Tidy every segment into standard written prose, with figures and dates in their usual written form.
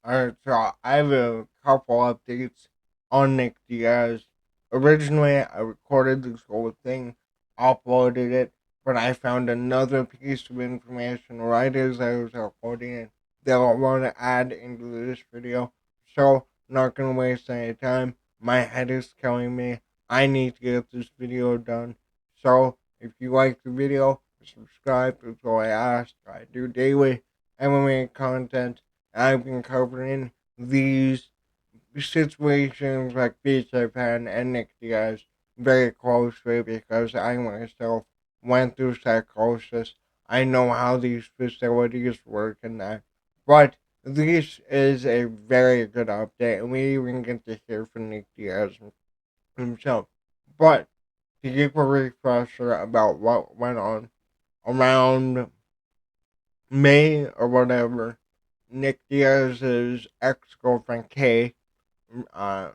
Alright, so I have a couple updates on Nick Diaz. Originally, I recorded this whole thing, uploaded it, but I found another piece of information right as I was uploading it that I want to add into this video. So, not gonna waste any time. My head is killing me. I need to get this video done. So, if you like the video, subscribe. That's all I ask. I do daily MMA content. I've been covering these situations like Beach Japan and Nick Diaz very closely because I myself went through psychosis. I know how these facilities work and that. But this is a very good update, and we even get to hear from Nick Diaz himself. But to give a refresher about what went on around May or whatever, Nick Diaz's ex girlfriend Kay uh,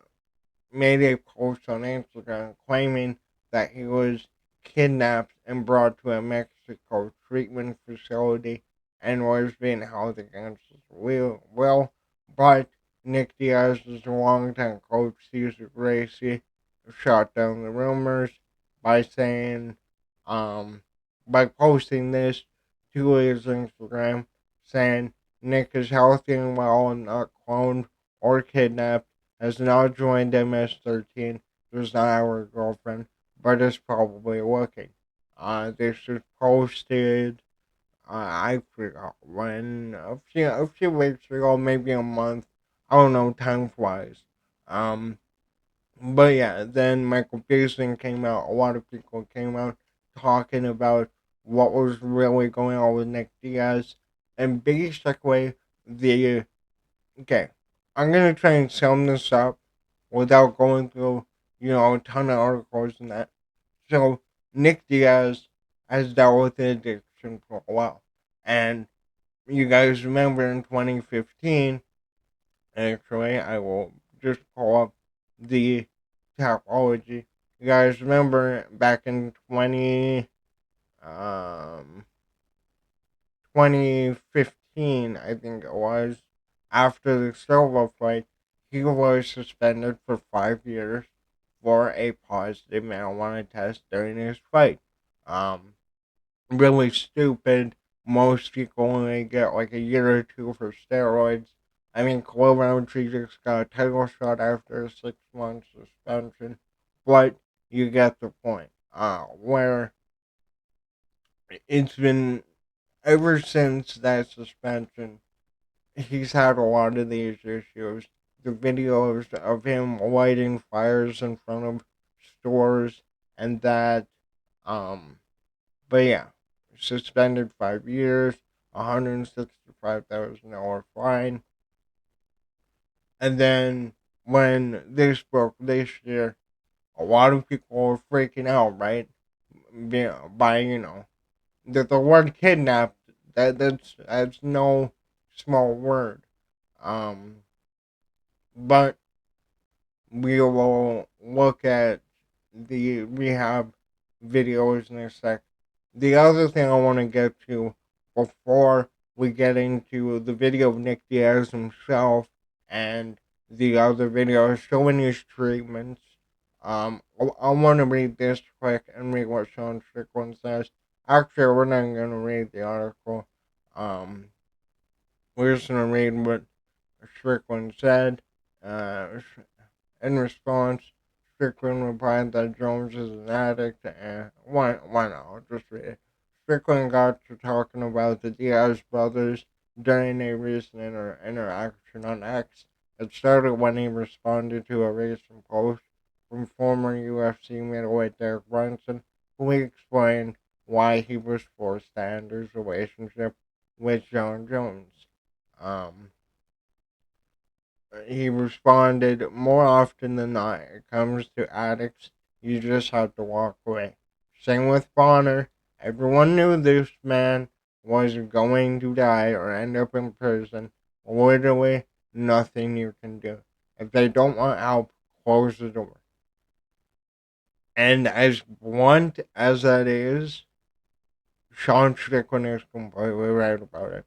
made a post on Instagram claiming that he was kidnapped and brought to a Mexico treatment facility and was being held against his will. But Nick Diaz's longtime coach, Cesar Gracie, shot down the rumors by saying, um, by posting this to his Instagram, saying Nick is healthy and well and not cloned or kidnapped, has now joined MS-13, who's not our girlfriend, but is probably looking. This was posted, I forgot when, a few weeks ago, maybe a month. I don't know, time-wise. Um, but yeah, then Michael Pearson came out. A lot of people came out talking about what was really going on with Nick Diaz. And basically, the okay, I'm gonna try and sum this up without going through, a ton of articles and that. So Nick Diaz has dealt with addiction for a while, and you guys remember in 2015. Actually, I will just pull up the topology. You guys remember back in um 2015, I think it was, after the Silva fight, he was suspended for 5 years for a positive marijuana test during his fight. Um, Really stupid. Most people only get like a year or two for steroids. I mean, Khalil Roundtree just got a title shot after a 6 month suspension, but you get the point. Where it's been ever since that suspension, he's had a lot of these issues. The videos of him lighting fires in front of stores and that, um, but yeah, suspended 5 years, $165,000 fine. And then when this broke this year, a lot of people were freaking out, right? By, the word kidnapped, that's no small word. Um, but we will look at the rehab videos in a sec. The other thing I want to get to before we get into the video of Nick Diaz himself and the other videos showing his treatments, I want to read this quick and read what Sean Strickland says. Actually, we're not going to read the article. Um, we're just going to read what Strickland said. Uh, in response, Strickland replied that Jones is an addict, and why not? I'll just read it. Strickland got to talking about the Diaz brothers during a recent interaction on X. It started when he responded to a recent post from former UFC middleweight Derek Brunson, who explained why he was forced to end his relationship with John Jones. Um, he responded, more often than not, it comes to addicts, you just have to walk away. Same with Bonner. Everyone knew this man was going to die or end up in prison. Literally nothing you can do. If they don't want help, close the door. And as blunt as that is, Sean Strickland is completely right about it.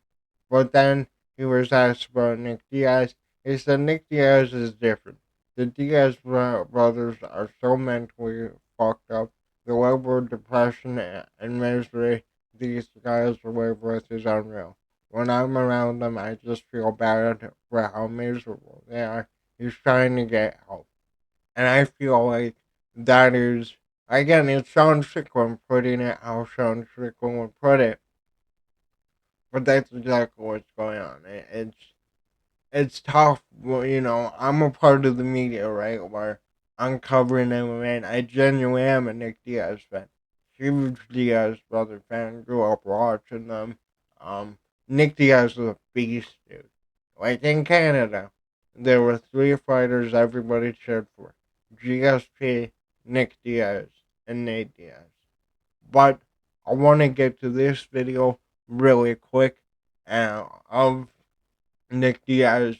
But then he was asked about Nick Diaz. He said Nick Diaz is different. The Diaz brothers are so mentally fucked up. The level of depression and misery these guys live with is unreal. When I'm around them, I just feel bad for how miserable they are. He's trying to get help. And I feel like that is, again, it sounds sick when putting it how Sean Strickland would put it, but that's exactly what's going on. It's tough. Well, I'm a part of the media, right? Where I'm covering MMA, and I genuinely am a Nick Diaz fan. Huge Diaz brother fan. Grew up watching them. Um, Nick Diaz was a beast, dude. Like in Canada, there were three fighters everybody cheered for: GSP, Nick Diaz, and Nate Diaz. But I want to get to this video really quick, of Nick Diaz.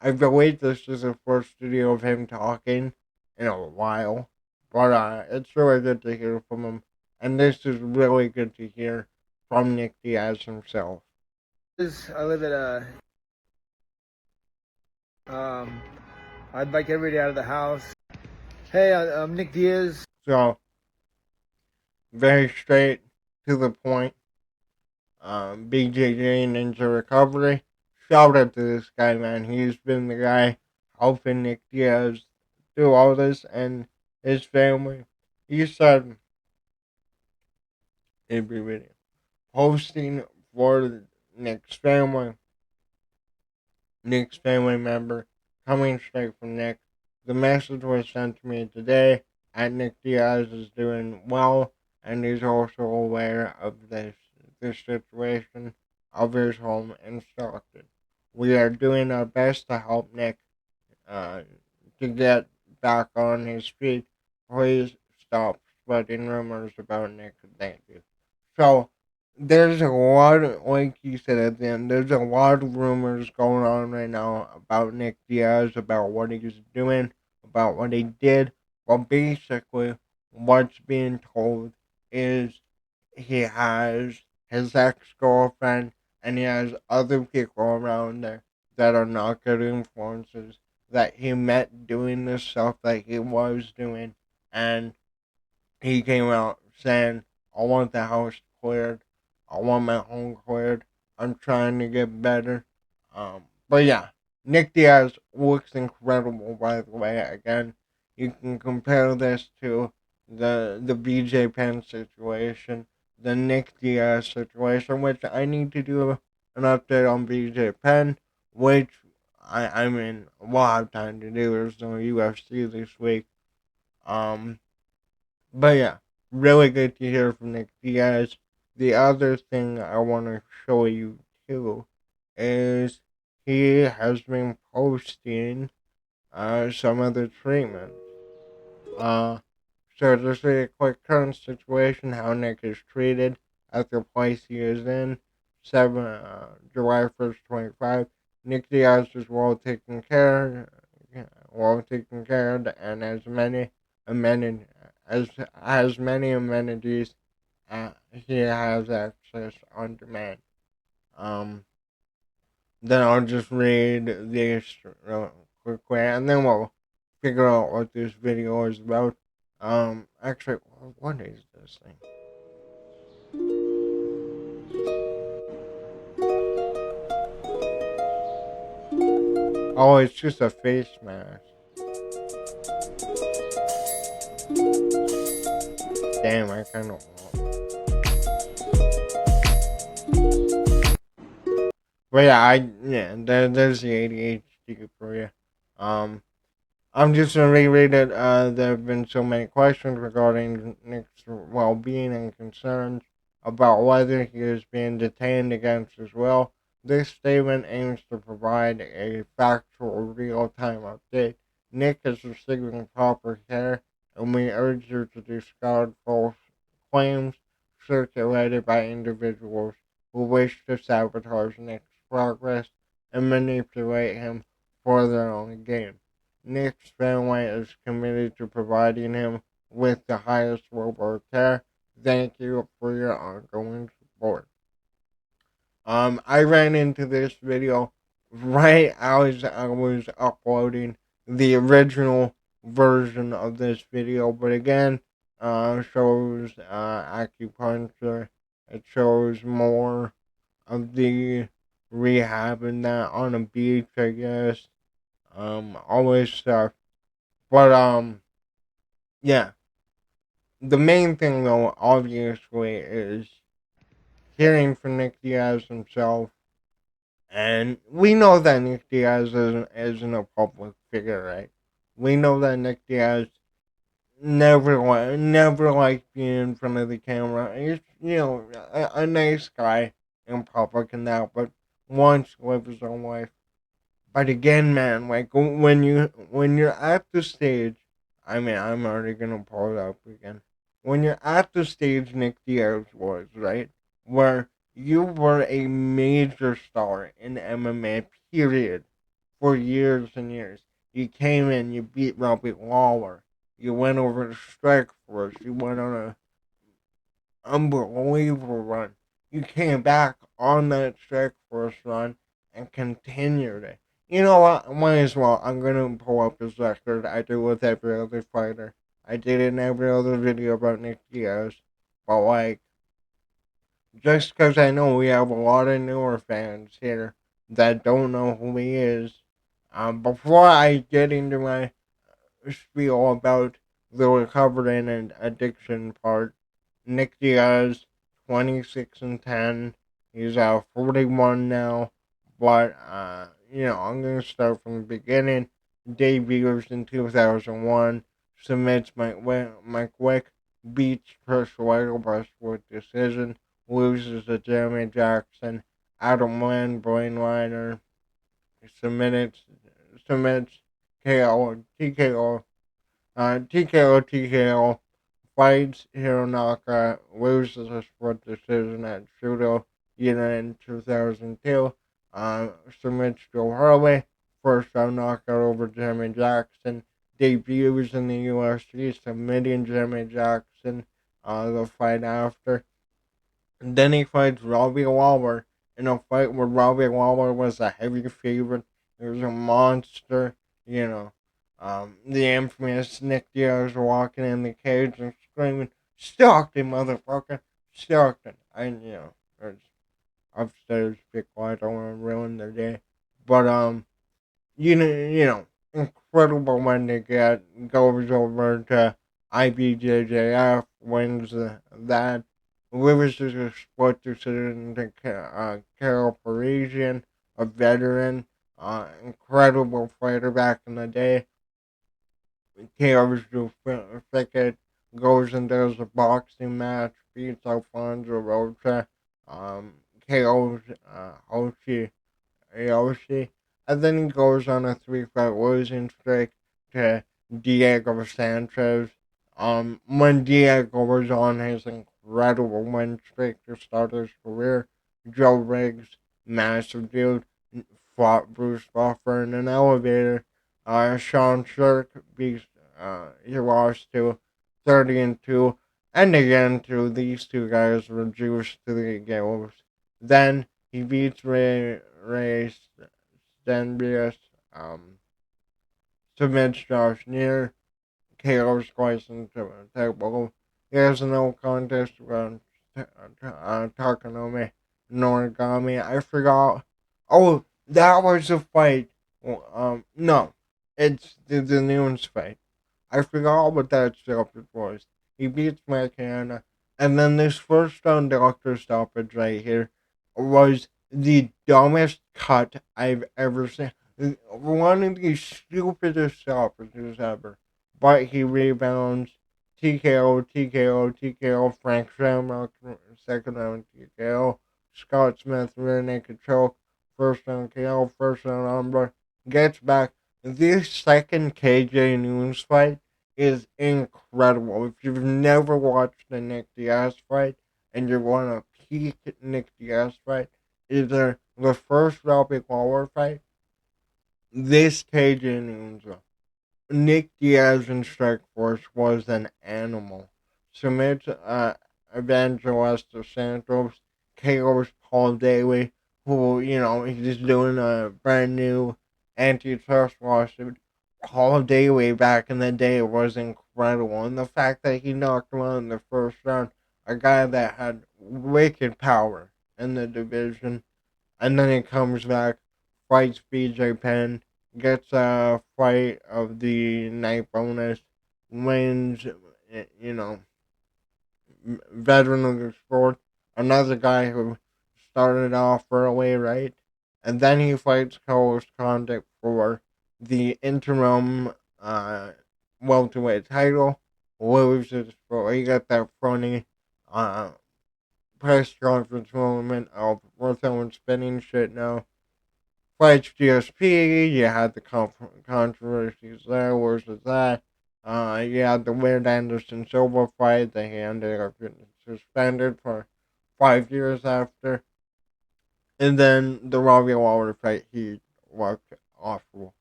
I believe this is the first video of him talking in a while, but it's really good to hear from him, and this is really good to hear from Nick Diaz himself. I live at I'd like everybody out of the house. Hey, I'm Nick Diaz. So, very straight to the point. BJJ Ninja Recovery. Shout out to this guy, man. He's been the guy helping Nick Diaz do all this and his family. He said every video posting for Nick's family, Nick's family member, coming straight from Nick. The message was sent to me today, and Nick Diaz is doing well, and he's also aware of this situation of his home in Stockton. We are doing our best to help Nick uh, to get back on his feet. Please stop spreading rumors about Nick. Thank you. So, there's a lot, like you said at the end, there's a lot of rumors going on right now about Nick Diaz, about what he's doing, about what he did. Well, basically, what's being told is he has his ex girlfriend and he has other people around there that are not good influences that he met doing this stuff that he was doing. And he came out saying, I want the house cleared. I want my home cleared. I'm trying to get better. But yeah, Nick Diaz looks incredible, by the way. Again, you can compare this to the BJ Penn situation, the Nick Diaz situation, which I need to do an update on BJ Penn, which I mean, we'll have time to do. There's no UFC this week. Um, but yeah, really good to hear from Nick Diaz. The other thing I want to show you too is he has been posting some of the treatments. Uh, so to see a quick current situation, how Nick is treated at the place he is in, July 1st, 25. Nick Diaz is well taken care of, and amenities as many amenities he has access on demand. Um, then I'll just read this real quickly, and then we'll figure out what this video is about. Actually, what is this thing? Oh, it's just a face mask. Damn, I kind of want. But yeah, there's the ADHD for you. Um, I'm just gonna reread it. There have been so many questions regarding Nick's well-being and concerns about whether he is being detained against his will. This statement aims to provide a factual, real-time update. Nick is receiving proper care, and we urge you to discard false claims circulated by individuals who wish to sabotage Nick's progress and manipulate him for their own gain. Nick's family is committed to providing him with the highest level of care. Thank you for your ongoing support. I ran into this video right as I was uploading the original version of this video, but again, shows acupuncture. It shows more of the rehab and that on a beach, I guess. All this stuff. But yeah. The main thing though, obviously, is hearing from Nick Diaz himself. And we know that Nick Diaz isn't a public figure, right? We know that Nick Diaz never liked being in front of the camera. He's, a nice guy in public and that, but wants to live his own life. But again, man, like when you're at the stage, I mean, I'm already gonna pull it up again. When you're at the stage Nick Diaz was, right, where you were a major star in MMA, period, for years and years. You came in, you beat Robbie Lawler, you went over to Strikeforce, you went on a unbelievable run. You came back on that Strikeforce run and continued it. You know what? Might as well. I'm gonna pull up his record. I do with every other fighter. I did it in every other video about Nick Diaz. But like, just because I know we have a lot of newer fans here that don't know who he is, before I get into my spiel about the recovery and addiction part, Nick Diaz, 26-10. He's 41 now. But, I'm going to start from the beginning. Debuts in 2001. Submits Mike Wick. Beats Chris Weigel with decision. Loses to Jeremy Jackson. Adam Lynn, Blaine Reiner. Submits, submits KO, TKO, TKO, fights Hironaka, loses a split decision at Judo Unit in 2002, submits Joe Hurley, first round knockout over Jeremy Jackson, debuts in the UFC, submitting Jeremy Jackson, the fight after. And then he fights Robbie Lawler in a fight where Robbie Lawler was a heavy favorite. He was a monster, you know. The infamous Nick Diaz walking in the cage and screaming, Stockton, motherfucker, Stockton. There's upstairs, be quiet, I don't want to ruin their day. But, incredible when they goes over to IBJJF, wins that, loses a split decision to Carol Parisian, a veteran, incredible fighter back in the day. KO's Drew Fickett, goes and does a boxing match, beats Alfonso Rocha, KO's Yoshi, and then he goes on a three-fight losing streak to Diego Sanchez. When Diego was on his incredible win streak to start his career, Joe Riggs, massive dude, fought Bruce Buffer in an elevator. Sean Shirk he lost to 30-2, and again to these two guys reduced to the gills. Then he beats Ray Stenbius, submits Josh Neer, KO's Quaison to a table. He has no contest around Takanome Norigami. I forgot. Oh, that was a fight. No, it's the Nunes fight. I forgot what that stoppage was. He beats McKenna, and then this first round doctor stoppage right here was the dumbest cut I've ever seen. One of the stupidest stoppages ever. But he rebounds. TKO, TKO, TKO. Frank Shamrock, second round TKO. Scott Smith, rear naked choke. First round KO, first round armbar. Gets back. This second KJ Nunes fight is incredible. If you've never watched the Nick Diaz fight and you want a peak Nick Diaz fight, either the first Robbie Lawler fight, this KJ Nunes one. Nick Diaz in Strikeforce was an animal. Submits Evangelista Santos, KO's Paul Daly, who, he's doing a brand new antitrust lawsuit. Paul Daly back in the day was incredible. And the fact that he knocked him out in the first round, a guy that had wicked power in the division, and then he comes back, fights BJ Penn, gets a fight of the night bonus, wins, you know, veteran of the sport, another guy who started off early, right? And then he fights Carlos Condit for the interim uh, welterweight title, loses, but he got that funny uh, press conference moment of we're throwing spinning shit now. Fights GSP, you had the controversies there, where's that? You had the weird Anderson Silva fight that he ended up getting suspended for 5 years after. And then the Robbie Lawler fight, he walked awful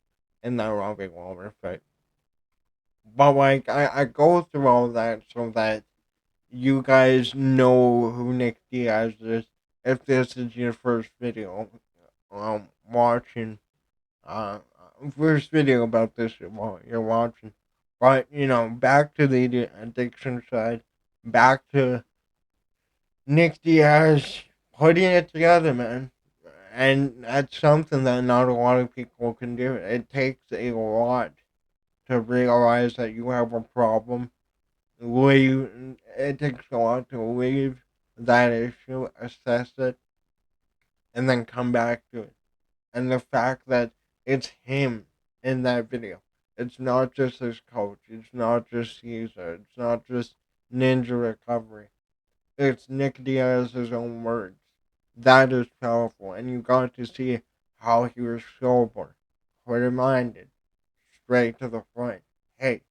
in that Robbie Lawler fight. But like, I go through all that so that you guys know who Nick Diaz is. If this is your first video watching, uh, first video about this while you're watching. But, back to the addiction side, back to Nick Diaz putting it together, man. And that's something that not a lot of people can do. It takes a lot to realize that you have a problem. Leave. It takes a lot to leave that issue, assess it, and then come back to it. And the fact that it's him in that video. It's not just his coach. It's not just Caesar. It's not just Ninja Recovery. It's Nick Diaz's own words. That is powerful. And you got to see how he was sober, clear minded, straight to the point. Hey,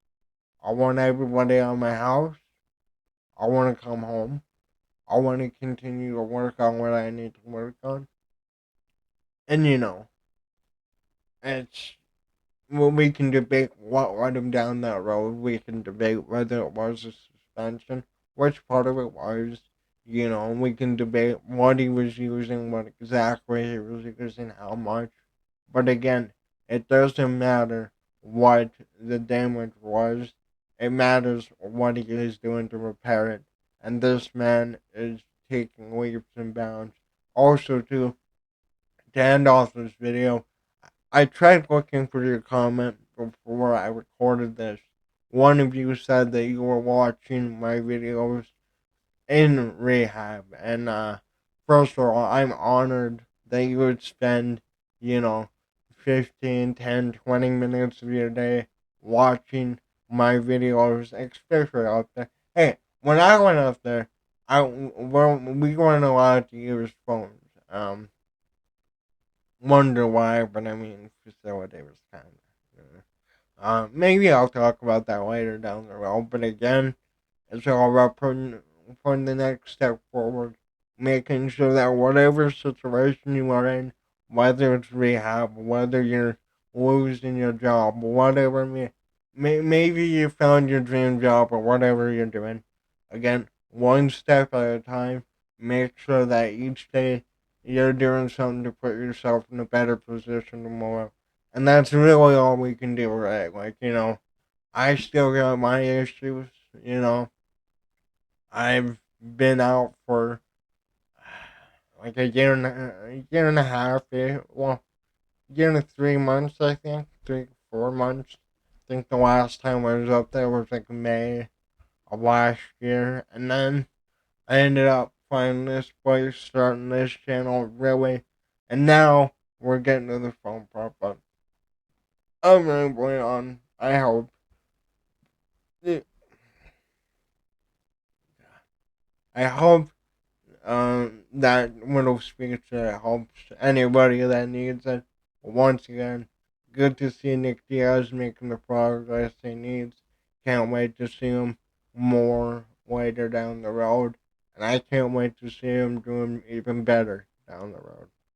I want everybody out of my house. I want to come home. I want to continue to work on what I need to work on. And it's well, we can debate what led him down that road. We can debate whether it was a suspension, which part of it was. We can debate what he was using, what exactly he was using, how much. But again, it doesn't matter what the damage was. It matters what he is doing to repair it. And this man is taking leaps and bounds. Also, to end off this video, I tried looking for your comment before I recorded this. One of you said that you were watching my videos in rehab, and first of all, I'm honored that you would spend, you know, 15, 10, 20 minutes of your day watching my videos, especially out there. Hey, when I went up there, we weren't allowed to use phones. Wonder why, but I mean, facility was kind of. Maybe I'll talk about that later down the road. But again, it's all about putting the next step forward, making sure that whatever situation you are in, whether it's rehab, whether you're losing your job, whatever, maybe you found your dream job or whatever you're doing. Again, one step at a time. Make sure that each day you're doing something to put yourself in a better position tomorrow. And that's really all we can do, right? Like, I still got my issues, you know. I've been out for like a half, well, year and 3 months, I think, 3, 4 months. I think the last time I was up there was like May of last year, and then I ended up finding this place, starting this channel, really, and now we're getting to the phone part, but I'm rambling on. I hope that little speech helps anybody that needs it. Once again, good to see Nick Diaz making the progress he needs. Can't wait to see him more later down the road. And I can't wait to see him doing even better down the road.